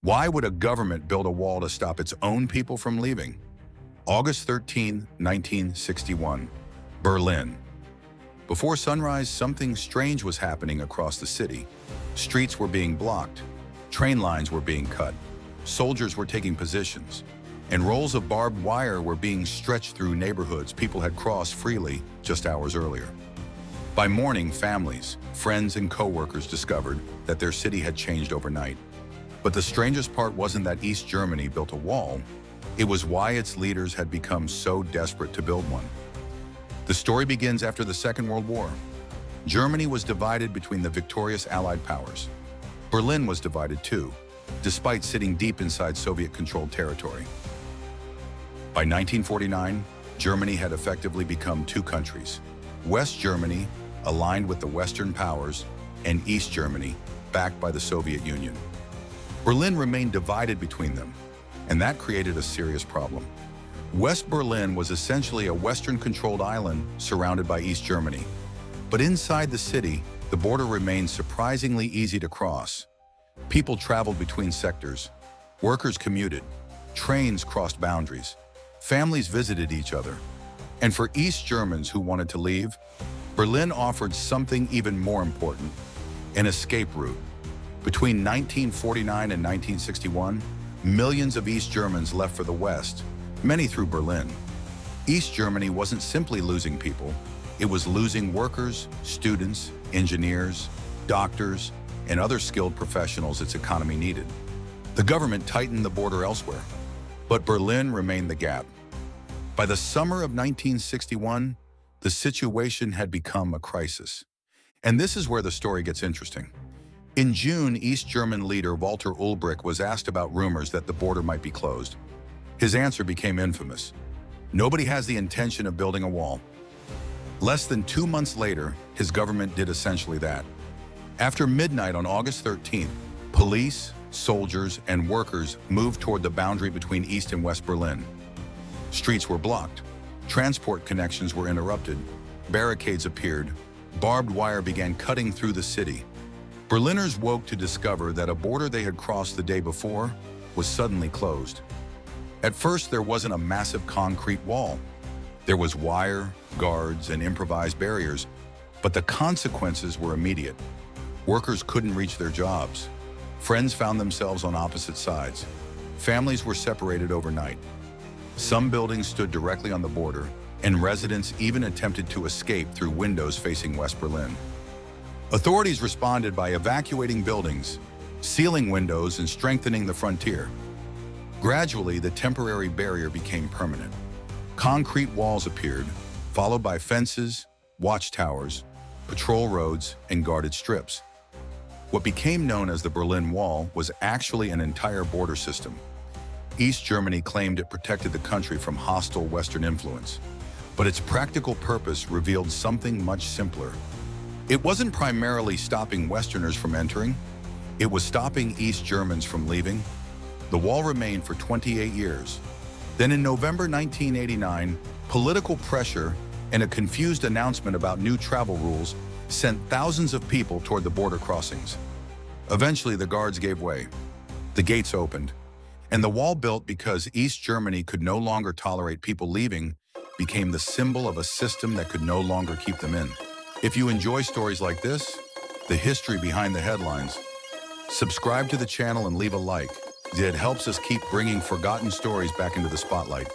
Why would a government build a wall to stop its own people from leaving? August 13, 1961, Berlin. Before sunrise, something strange was happening across the city. Streets were being blocked, train lines were being cut, soldiers were taking positions, and rolls of barbed wire were being stretched through neighborhoods people had crossed freely just hours earlier. By morning, families, friends, and co-workers discovered that their city had changed overnight. But the strangest part wasn't that East Germany built a wall, it was why its leaders had become so desperate to build one. The story begins after the Second World War. Germany was divided between the victorious Allied powers. Berlin was divided too, despite sitting deep inside Soviet-controlled territory. By 1949, Germany had effectively become two countries. West Germany, aligned with the Western powers, and East Germany, backed by the Soviet Union. Berlin remained divided between them, and that created a serious problem. West Berlin was essentially a Western-controlled island surrounded by East Germany. But inside the city, the border remained surprisingly easy to cross. People traveled between sectors, workers commuted, trains crossed boundaries, families visited each other. And for East Germans who wanted to leave, Berlin offered something even more important, an escape route. Between 1949 and 1961, millions of East Germans left for the West, many through Berlin. East Germany wasn't simply losing people, it was losing workers, students, engineers, doctors, and other skilled professionals its economy needed. The government tightened the border elsewhere, but Berlin remained the gap. By the summer of 1961, the situation had become a crisis. And this is where the story gets interesting. In June, East German leader Walter Ulbricht was asked about rumors that the border might be closed. His answer became infamous. Nobody has the intention of building a wall. Less than 2 months later, his government did essentially that. After midnight on August 13th, police, soldiers, and workers moved toward the boundary between East and West Berlin. Streets were blocked, transport connections were interrupted, barricades appeared, barbed wire began cutting through the city. Berliners woke to discover that a border they had crossed the day before was suddenly closed. At first, there wasn't a massive concrete wall. There was wire, guards, and improvised barriers, but the consequences were immediate. Workers couldn't reach their jobs. Friends found themselves on opposite sides. Families were separated overnight. Some buildings stood directly on the border, and residents even attempted to escape through windows facing West Berlin. Authorities responded by evacuating buildings, sealing windows, and strengthening the frontier. Gradually, the temporary barrier became permanent. Concrete walls appeared, followed by fences, watchtowers, patrol roads, and guarded strips. What became known as the Berlin Wall was actually an entire border system. East Germany claimed it protected the country from hostile Western influence, but its practical purpose revealed something much simpler. It wasn't primarily stopping Westerners from entering, it was stopping East Germans from leaving. The wall remained for 28 years. Then in November 1989, political pressure and a confused announcement about new travel rules sent thousands of people toward the border crossings. Eventually, the guards gave way. The gates opened, and the wall built because East Germany could no longer tolerate people leaving became the symbol of a system that could no longer keep them in. If you enjoy stories like this, the history behind the headlines, subscribe to the channel and leave a like. It helps us keep bringing forgotten stories back into the spotlight.